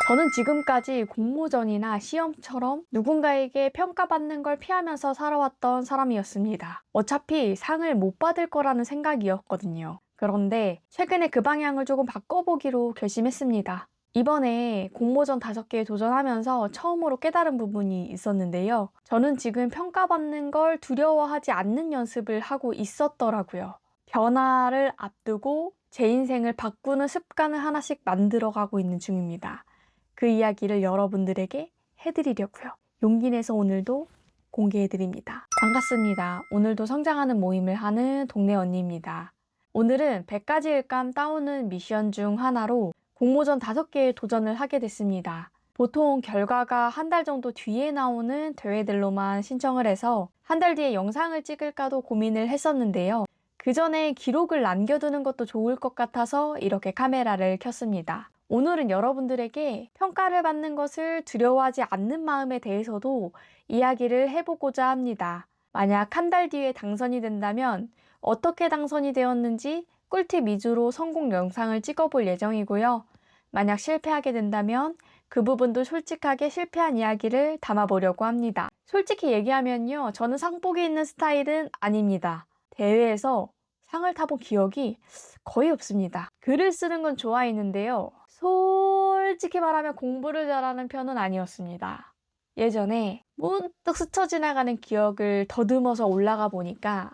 저는 지금까지 공모전이나 시험처럼 누군가에게 평가받는 걸 피하면서 살아왔던 사람이었습니다. 어차피 상을 못 받을 거라는 생각이었거든요. 그런데 최근에 그 방향을 조금 바꿔보기로 결심했습니다. 이번에 공모전 5개에 도전하면서 처음으로 깨달은 부분이 있었는데요. 저는 지금 평가받는 걸 두려워하지 않는 연습을 하고 있었더라고요. 변화를 앞두고 제 인생을 바꾸는 습관을 하나씩 만들어가고 있는 중입니다. 그 이야기를 여러분들에게 해드리려고요. 용기 내서 오늘도 공개해드립니다. 반갑습니다. 오늘도 성장하는 모임을 하는 동네 언니입니다. 오늘은 100가지 일감 따오는 미션 중 하나로 공모전 5개에 도전을 하게 됐습니다. 보통 결과가 한 달 정도 뒤에 나오는 대회들로만 신청을 해서 한 달 뒤에 영상을 찍을까도 고민을 했었는데요. 그 전에 기록을 남겨두는 것도 좋을 것 같아서 이렇게 카메라를 켰습니다. 오늘은 여러분들에게 평가를 받는 것을 두려워하지 않는 마음에 대해서도 이야기를 해보고자 합니다. 만약 한 달 뒤에 당선이 된다면 어떻게 당선이 되었는지 꿀팁 위주로 성공 영상을 찍어볼 예정이고요. 만약 실패하게 된다면 그 부분도 솔직하게 실패한 이야기를 담아보려고 합니다. 솔직히 얘기하면요. 저는 상복이 있는 스타일은 아닙니다. 대회에서 상을 타본 기억이 거의 없습니다. 글을 쓰는 건 좋아했는데요. 솔직히 말하면 공부를 잘하는 편은 아니었습니다. 예전에 문득 스쳐 지나가는 기억을 더듬어서 올라가 보니까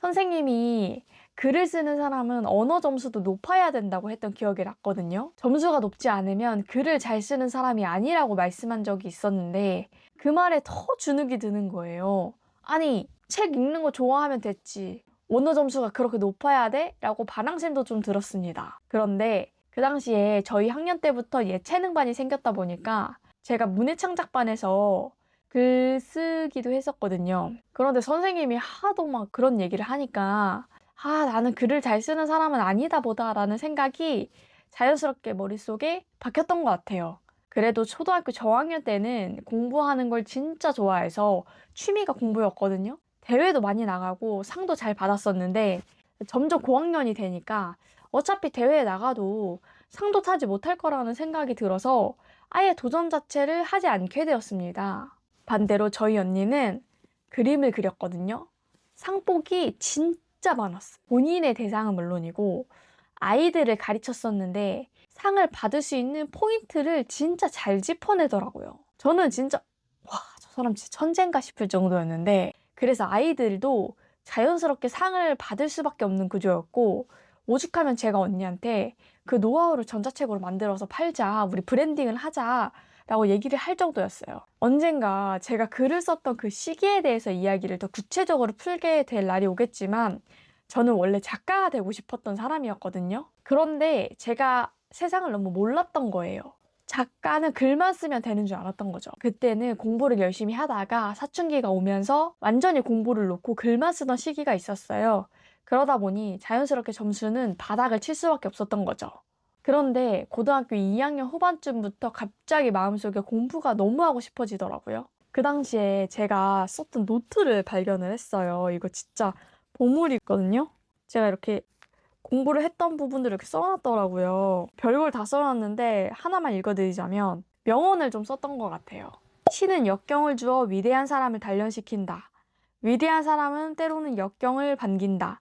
선생님이 글을 쓰는 사람은 언어 점수도 높아야 된다고 했던 기억이 났거든요. 점수가 높지 않으면 글을 잘 쓰는 사람이 아니라고 말씀한 적이 있었는데 그 말에 더 주눅이 드는 거예요. 아니, 책 읽는 거 좋아하면 됐지. 언어 점수가 그렇게 높아야 돼? 라고 반항심도 좀 들었습니다. 그런데 그 당시에 저희 학년 때부터 예체능반이 생겼다 보니까 제가 문해창작반에서 글 쓰기도 했었거든요. 그런데 선생님이 하도 막 그런 얘기를 하니까 나는 글을 잘 쓰는 사람은 아니다 보다 라는 생각이 자연스럽게 머릿속에 박혔던 것 같아요. 그래도 초등학교 저학년 때는 공부하는 걸 진짜 좋아해서 취미가 공부였거든요. 대회도 많이 나가고 상도 잘 받았었는데 점점 고학년이 되니까 어차피 대회에 나가도 상도 타지 못할 거라는 생각이 들어서 아예 도전 자체를 하지 않게 되었습니다. 반대로 저희 언니는 그림을 그렸거든요. 상복이 진짜 많았어요. 본인의 대상은 물론이고 아이들을 가르쳤었는데 상을 받을 수 있는 포인트를 진짜 잘 짚어내더라고요. 저는 진짜 저 사람 진짜 천재인가 싶을 정도였는데 그래서 아이들도 자연스럽게 상을 받을 수밖에 없는 구조였고 오죽하면 제가 언니한테 그 노하우를 전자책으로 만들어서 팔자, 우리 브랜딩을 하자 라고 얘기를 할 정도였어요. 언젠가 제가 글을 썼던 그 시기에 대해서 이야기를 더 구체적으로 풀게 될 날이 오겠지만 저는 원래 작가가 되고 싶었던 사람이었거든요. 그런데 제가 세상을 너무 몰랐던 거예요. 작가는 글만 쓰면 되는 줄 알았던 거죠. 그때는 공부를 열심히 하다가 사춘기가 오면서 완전히 공부를 놓고 글만 쓰던 시기가 있었어요. 그러다 보니 자연스럽게 점수는 바닥을 칠 수밖에 없었던 거죠. 그런데 고등학교 2학년 후반쯤부터 갑자기 마음속에 공부가 너무 하고 싶어지더라고요. 그 당시에 제가 썼던 노트를 발견을 했어요. 이거 진짜 보물이 있거든요. 제가 이렇게 공부를 했던 부분들을 이렇게 써놨더라고요. 별걸 다 써놨는데 하나만 읽어드리자면 명언을 좀 썼던 것 같아요. 신은 역경을 주어 위대한 사람을 단련시킨다. 위대한 사람은 때로는 역경을 반긴다.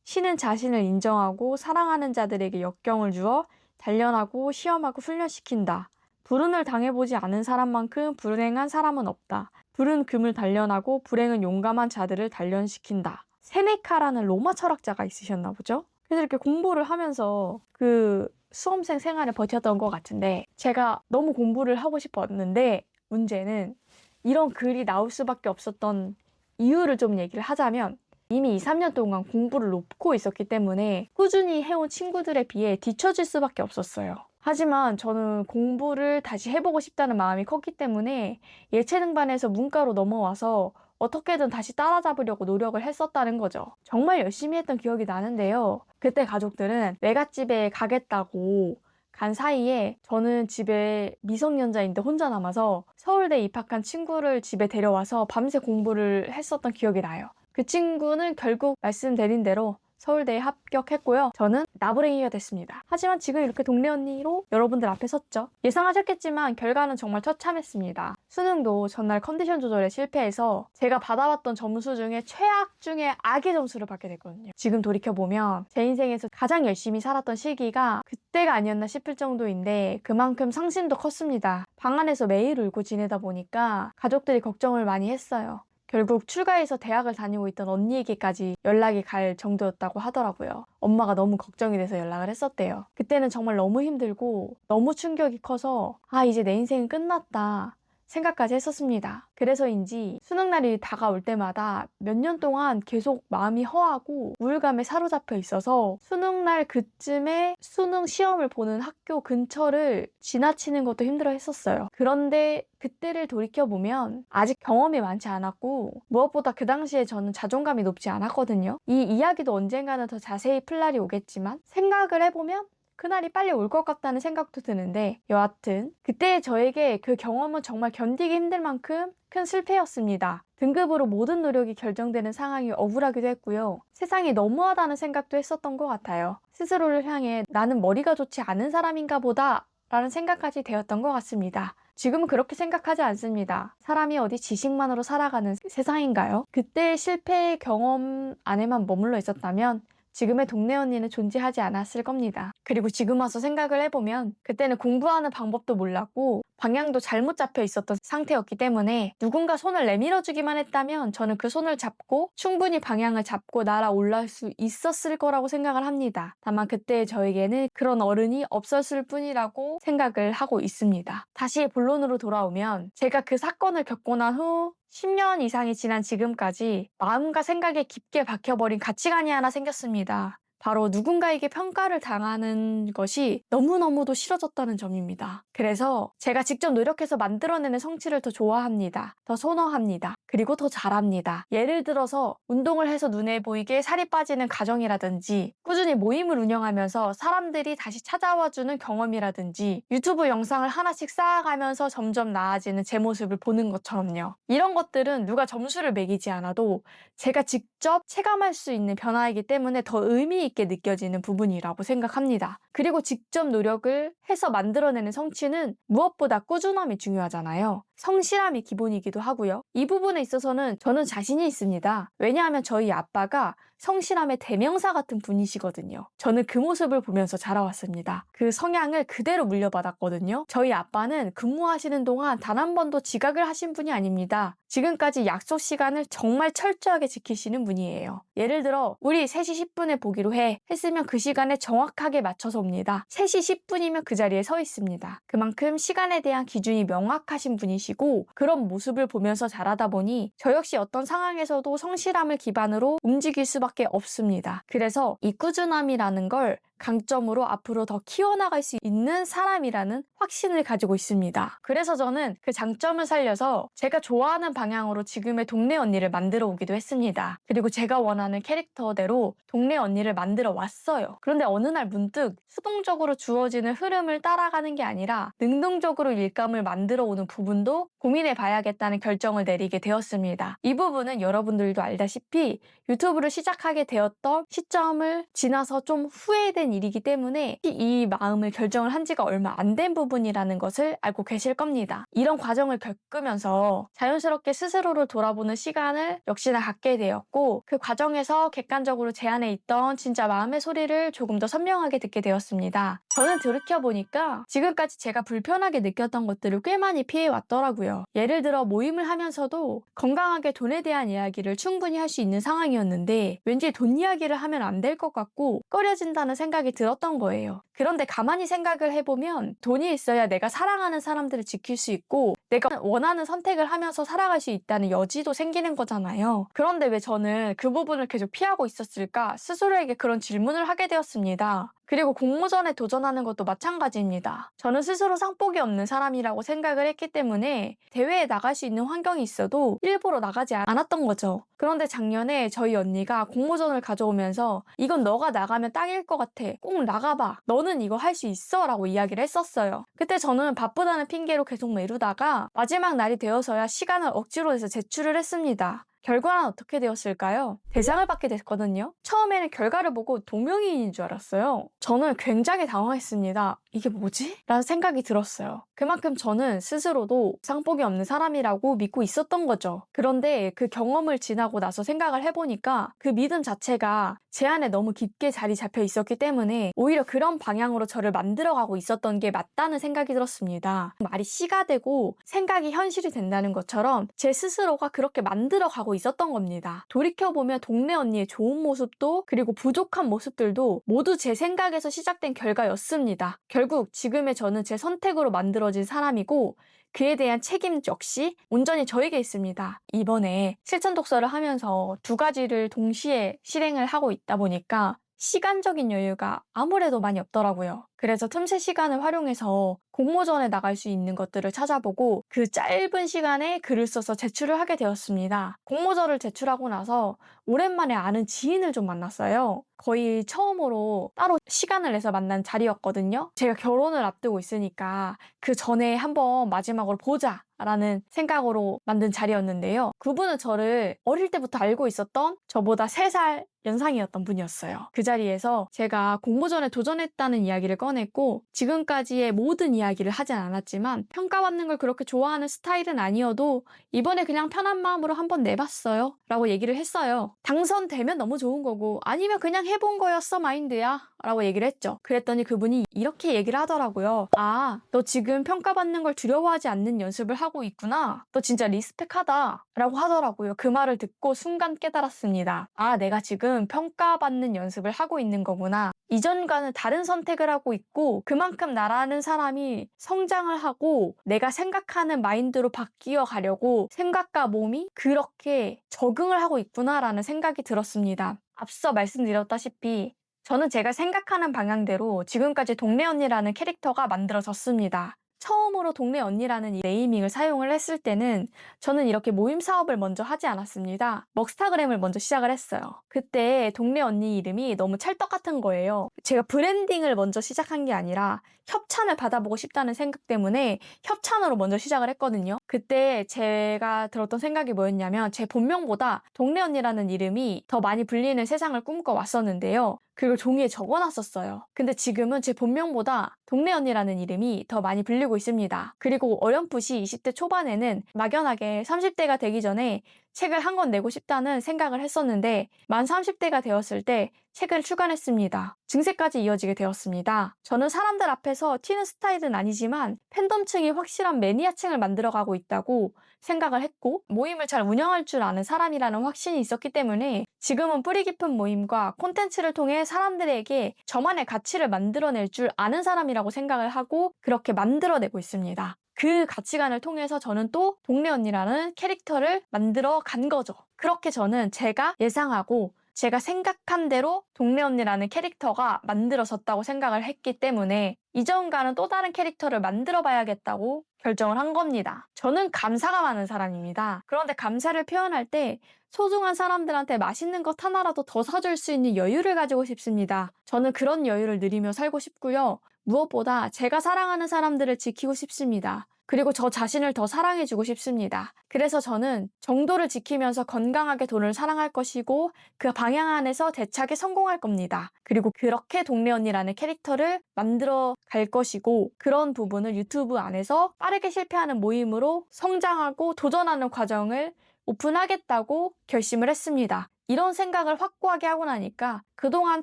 신은 자신을 인정하고 사랑하는 자들에게 역경을 주어 단련하고 시험하고 훈련시킨다. 불운을 당해보지 않은 사람만큼 불행한 사람은 없다. 불은 금을 단련하고 불행은 용감한 자들을 단련시킨다. 세네카라는 로마 철학자가 있으셨나 보죠? 그래서 이렇게 공부를 하면서 그 수험생 생활을 버텼던 것 같은데 제가 너무 공부를 하고 싶었는데 문제는 이런 글이 나올 수밖에 없었던 이유를 좀 얘기를 하자면 이미 2, 3년 동안 공부를 놓고 있었기 때문에 꾸준히 해온 친구들에 비해 뒤처질 수밖에 없었어요. 하지만 저는 공부를 다시 해보고 싶다는 마음이 컸기 때문에 예체능반에서 문과로 넘어와서 어떻게든 다시 따라잡으려고 노력을 했었다는 거죠. 정말 열심히 했던 기억이 나는데요. 그때 가족들은 외갓집에 가겠다고 간 사이에 저는 집에 미성년자인데 혼자 남아서 서울대 입학한 친구를 집에 데려와서 밤새 공부를 했었던 기억이 나요. 그 친구는 결국 말씀드린 대로 서울대에 합격했고요. 저는 나부랭이가 됐습니다. 하지만 지금 이렇게 동네 언니로 여러분들 앞에 섰죠. 예상하셨겠지만 결과는 정말 처참했습니다. 수능도 전날 컨디션 조절에 실패해서 제가 받아봤던 점수 중에 최악 중에 악의 점수를 받게 됐거든요. 지금 돌이켜보면 제 인생에서 가장 열심히 살았던 시기가 그때가 아니었나 싶을 정도인데 그만큼 상심도 컸습니다. 방 안에서 매일 울고 지내다 보니까 가족들이 걱정을 많이 했어요. 결국 출가해서 대학을 다니고 있던 언니에게까지 연락이 갈 정도였다고 하더라고요. 엄마가 너무 걱정이 돼서 연락을 했었대요. 그때는 정말 너무 힘들고 너무 충격이 커서 이제 내 인생은 끝났다 생각까지 했었습니다. 그래서인지 수능날이 다가올 때마다 몇 년 동안 계속 마음이 허하고 우울감에 사로잡혀 있어서 수능날 그쯤에 수능 시험을 보는 학교 근처를 지나치는 것도 힘들어 했었어요. 그런데 그때를 돌이켜보면 아직 경험이 많지 않았고 무엇보다 그 당시에 저는 자존감이 높지 않았거든요. 이 이야기도 언젠가는 더 자세히 풀 날이 오겠지만 생각을 해보면 그날이 빨리 올 것 같다는 생각도 드는데 여하튼 그때 저에게 그 경험은 정말 견디기 힘들 만큼 큰 실패였습니다. 등급으로 모든 노력이 결정되는 상황이 억울하기도 했고요. 세상이 너무하다는 생각도 했었던 것 같아요. 스스로를 향해 나는 머리가 좋지 않은 사람인가 보다 라는 생각까지 되었던 것 같습니다. 지금은 그렇게 생각하지 않습니다. 사람이 어디 지식만으로 살아가는 세상인가요? 그때의 실패의 경험 안에만 머물러 있었다면 지금의 동네 언니는 존재하지 않았을 겁니다. 그리고 지금 와서 생각을 해보면 그때는 공부하는 방법도 몰랐고 방향도 잘못 잡혀 있었던 상태였기 때문에 누군가 손을 내밀어주기만 했다면 저는 그 손을 잡고 충분히 방향을 잡고 날아올라올 수 있었을 거라고 생각을 합니다. 다만 그때 저에게는 그런 어른이 없었을 뿐이라고 생각을 하고 있습니다. 다시 본론으로 돌아오면 제가 그 사건을 겪고 난 후 10년 이상이 지난 지금까지 마음과 생각에 깊게 박혀버린 가치관이 하나 생겼습니다. 바로 누군가에게 평가를 당하는 것이 너무너무도 싫어졌다는 점입니다. 그래서 제가 직접 노력해서 만들어내는 성취를 더 좋아합니다. 더 선호합니다. 그리고 더 잘합니다. 예를 들어서 운동을 해서 눈에 보이게 살이 빠지는 과정이라든지 꾸준히 모임을 운영하면서 사람들이 다시 찾아와주는 경험이라든지 유튜브 영상을 하나씩 쌓아가면서 점점 나아지는 제 모습을 보는 것처럼요. 이런 것들은 누가 점수를 매기지 않아도 제가 직접 체감할 수 있는 변화이기 때문에 더 의미 있게 느껴지는 부분이라고 생각합니다. 그리고 직접 노력을 해서 만들어내는 성취는 무엇보다 꾸준함이 중요하잖아요. 성실함이 기본이기도 하고요. 이 부분에 있어서는 저는 자신이 있습니다. 왜냐하면 저희 아빠가 성실함의 대명사 같은 분이시거든요. 저는 그 모습을 보면서 자라왔습니다. 그 성향을 그대로 물려받았거든요. 저희 아빠는 근무하시는 동안 단 한 번도 지각을 하신 분이 아닙니다. 지금까지 약속 시간을 정말 철저하게 지키시는 분이에요. 예를 들어 우리 3시 10분에 보기로 했으면 그 시간에 정확하게 맞춰서 옵니다. 3시 10분이면 그 자리에 서 있습니다. 그만큼 시간에 대한 기준이 명확하신 분이시고 그런 모습을 보면서 자라다 보니 저 역시 어떤 상황에서도 성실함을 기반으로 움직일 수밖에 없습니다. 그래서 이 꾸준함이라는 걸 강점으로 앞으로 더 키워나갈 수 있는 사람이라는 확신을 가지고 있습니다. 그래서 저는 그 장점을 살려서 제가 좋아하는 방향으로 지금의 동네 언니를 만들어 오기도 했습니다. 그리고 제가 원하는 캐릭터대로 동네 언니를 만들어 왔어요. 그런데 어느 날 문득 수동적으로 주어지는 흐름을 따라가는 게 아니라 능동적으로 일감을 만들어 오는 부분도 고민해 봐야겠다는 결정을 내리게 되었습니다. 이 부분은 여러분들도 알다시피 유튜브를 시작하게 되었던 시점을 지나서 좀 후회된 일이기 때문에 이 마음을 결정을 한 지가 얼마 안 된 부분이라는 것을 알고 계실 겁니다. 이런 과정을 겪으면서 자연스럽게 스스로를 돌아보는 시간을 역시나 갖게 되었고 그 과정에서 객관적으로 제 안에 있던 진짜 마음의 소리를 조금 더 선명하게 듣게 되었습니다. 저는 돌이켜보니까 지금까지 제가 불편하게 느꼈던 것들을 꽤 많이 피해왔더라고요. 예를 들어 모임을 하면서도 건강하게 돈에 대한 이야기를 충분히 할 수 있는 상황이었는데 왠지 돈 이야기를 하면 안 될 것 같고 꺼려진다는 생각이 들었던 거예요. 그런데 가만히 생각을 해보면 돈이 있어야 내가 사랑하는 사람들을 지킬 수 있고 내가 원하는 선택을 하면서 살아갈 수 있다는 여지도 생기는 거잖아요. 그런데 왜 저는 그 부분을 계속 피하고 있었을까 스스로에게 그런 질문을 하게 되었습니다. 그리고 공모전에 도전하는 것도 마찬가지입니다. 저는 스스로 상복이 없는 사람이라고 생각을 했기 때문에 대회에 나갈 수 있는 환경이 있어도 일부러 나가지 않았던 거죠. 그런데 작년에 저희 언니가 공모전을 가져오면서 이건 너가 나가면 딱일 것 같아. 꼭 나가봐. 너는 이거 할 수 있어. 라고 이야기를 했었어요. 그때 저는 바쁘다는 핑계로 계속 미루다가 마지막 날이 되어서야 시간을 억지로 해서 제출을 했습니다. 결과는 어떻게 되었을까요? 대상을 받게 됐거든요. 처음에는 결과를 보고 동명이인인 줄 알았어요. 저는 굉장히 당황했습니다. 이게 뭐지? 라는 생각이 들었어요. 그만큼 저는 스스로도 상복이 없는 사람이라고 믿고 있었던 거죠. 그런데 그 경험을 지나고 나서 생각을 해보니까 그 믿음 자체가 제 안에 너무 깊게 자리 잡혀 있었기 때문에 오히려 그런 방향으로 저를 만들어가고 있었던 게 맞다는 생각이 들었습니다. 말이 씨가 되고 생각이 현실이 된다는 것처럼 제 스스로가 그렇게 만들어가고 있었던 겁니다. 돌이켜보면 동네 언니의 좋은 모습도 그리고 부족한 모습들도 모두 제 생각에서 시작된 결과였습니다. 결국 지금의 저는 제 선택으로 만들어진 사람이고 그에 대한 책임 역시 온전히 저에게 있습니다. 이번에 실천 독서를 하면서 두 가지를 동시에 실행을 하고 있다 보니까 시간적인 여유가 아무래도 많이 없더라고요. 그래서 틈새 시간을 활용해서 공모전에 나갈 수 있는 것들을 찾아보고 그 짧은 시간에 글을 써서 제출을 하게 되었습니다. 공모전을 제출하고 나서 오랜만에 아는 지인을 좀 만났어요. 거의 처음으로 따로 시간을 내서 만난 자리였거든요. 제가 결혼을 앞두고 있으니까 그 전에 한번 마지막으로 보자 라는 생각으로 만든 자리였는데요. 그분은 저를 어릴 때부터 알고 있었던 저보다 3살 연상이었던 분이었어요. 그 자리에서 제가 공모전에 도전했다는 이야기를 꺼냈고 지금까지의 모든 이야기를 하진 않았지만 평가받는 걸 그렇게 좋아하는 스타일은 아니어도 이번에 그냥 편한 마음으로 한번 내봤어요 라고 얘기를 했어요. 당선되면 너무 좋은 거고 아니면 그냥 해본 거였어 마인드야 라고 얘기를 했죠. 그랬더니 그분이 이렇게 얘기를 하더라고요. 아, 너 지금 평가받는 걸 두려워하지 않는 연습을 하고 있구나. 너 진짜 리스펙하다 라고 하더라고요. 그 말을 듣고 순간 깨달았습니다. 아, 내가 지금 평가받는 연습을 하고 있는 거구나. 이전과는 다른 선택을 하고 있고 그만큼 나라는 사람이 성장을 하고 내가 생각하는 마인드로 바뀌어 가려고 생각과 몸이 그렇게 적응을 하고 있구나라는 생각이 들었습니다. 앞서 말씀드렸다시피 저는 제가 생각하는 방향대로 지금까지 동네 언니라는 캐릭터가 만들어졌습니다. 처음으로 동네 언니라는 이 네이밍을 사용을 했을 때는 저는 이렇게 모임 사업을 먼저 하지 않았습니다. 먹스타그램을 먼저 시작을 했어요. 그때 동네 언니 이름이 너무 찰떡 같은 거예요. 제가 브랜딩을 먼저 시작한 게 아니라 협찬을 받아보고 싶다는 생각 때문에 협찬으로 먼저 시작을 했거든요. 그때 제가 들었던 생각이 뭐였냐면 제 본명보다 동네 언니라는 이름이 더 많이 불리는 세상을 꿈꿔왔었는데요. 그걸 종이에 적어놨었어요. 근데 지금은 제 본명보다 동네 언니라는 이름이 더 많이 불리고 있습니다. 그리고 어렴풋이 20대 초반에는 막연하게 30대가 되기 전에 책을 한 권 내고 싶다는 생각을 했었는데 만 30대가 되었을 때 책을 출간했습니다. 증세까지 이어지게 되었습니다. 저는 사람들 앞에서 튀는 스타일은 아니지만 팬덤층이 확실한 매니아층을 만들어가고 있다고 생각을 했고 모임을 잘 운영할 줄 아는 사람이라는 확신이 있었기 때문에 지금은 뿌리 깊은 모임과 콘텐츠를 통해 사람들에게 저만의 가치를 만들어낼 줄 아는 사람이라고 생각을 하고 그렇게 만들어내고 있습니다. 그 가치관을 통해서 저는 또 동네 언니라는 캐릭터를 만들어 간 거죠. 그렇게 저는 제가 예상하고 제가 생각한 대로 동네 언니라는 캐릭터가 만들어졌다고 생각을 했기 때문에 이전과는 또 다른 캐릭터를 만들어 봐야겠다고 결정을 한 겁니다. 저는 감사가 많은 사람입니다. 그런데 감사를 표현할 때 소중한 사람들한테 맛있는 것 하나라도 더 사줄 수 있는 여유를 가지고 싶습니다. 저는 그런 여유를 누리며 살고 싶고요. 무엇보다 제가 사랑하는 사람들을 지키고 싶습니다. 그리고 저 자신을 더 사랑해주고 싶습니다. 그래서 저는 정도를 지키면서 건강하게 돈을 사랑할 것이고 그 방향 안에서 대차게 성공할 겁니다. 그리고 그렇게 동네 언니라는 캐릭터를 만들어 갈 것이고 그런 부분을 유튜브 안에서 빠르게 실패하는 모임으로 성장하고 도전하는 과정을 오픈하겠다고 결심을 했습니다. 이런 생각을 확고하게 하고 나니까 그동안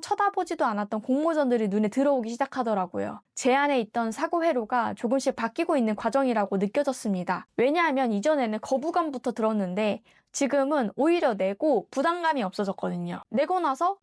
쳐다보지도 않았던 공모전들이 눈에 들어오기 시작하더라고요. 제 안에 있던 사고 회로가 조금씩 바뀌고 있는 과정이라고 느껴졌습니다. 왜냐하면 이전에는 거부감부터 들었는데 지금은 오히려 내고 부담감이 없어졌거든요. 내고 나서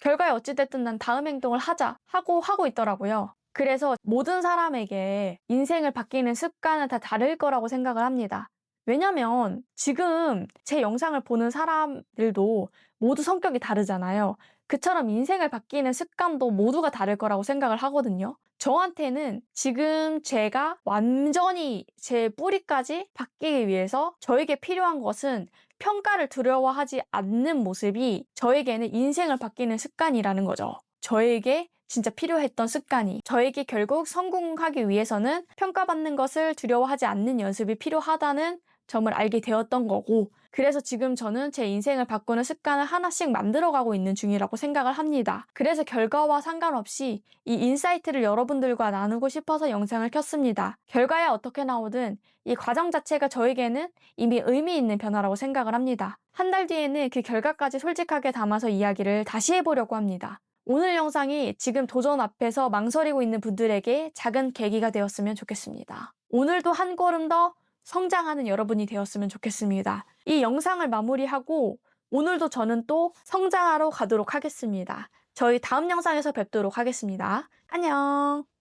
결과에 어찌됐든 난 다음 행동을 하자 하고 있더라고요. 그래서 모든 사람에게 인생을 바뀌는 습관은 다 다를 거라고 생각을 합니다. 왜냐면 지금 제 영상을 보는 사람들도 모두 성격이 다르잖아요. 그처럼 인생을 바뀌는 습관도 모두가 다를 거라고 생각을 하거든요. 저한테는 지금 제가 완전히 제 뿌리까지 바뀌기 위해서 저에게 필요한 것은 평가를 두려워하지 않는 모습이 저에게는 인생을 바뀌는 습관이라는 거죠. 저에게 진짜 필요했던 습관이 저에게 결국 성공하기 위해서는 평가받는 것을 두려워하지 않는 연습이 필요하다는 점을 알게 되었던 거고, 그래서 지금 저는 제 인생을 바꾸는 습관을 하나씩 만들어가고 있는 중이라고 생각을 합니다. 그래서 결과와 상관없이 이 인사이트를 여러분들과 나누고 싶어서 영상을 켰습니다. 결과야 어떻게 나오든 이 과정 자체가 저에게는 이미 의미 있는 변화라고 생각을 합니다. 한 달 뒤에는 그 결과까지 솔직하게 담아서 이야기를 다시 해보려고 합니다. 오늘 영상이 지금 도전 앞에서 망설이고 있는 분들에게 작은 계기가 되었으면 좋겠습니다. 오늘도 한 걸음 더 성장하는 여러분이 되었으면 좋겠습니다. 이 영상을 마무리하고 오늘도 저는 또 성장하러 가도록 하겠습니다. 저희 다음 영상에서 뵙도록 하겠습니다. 안녕!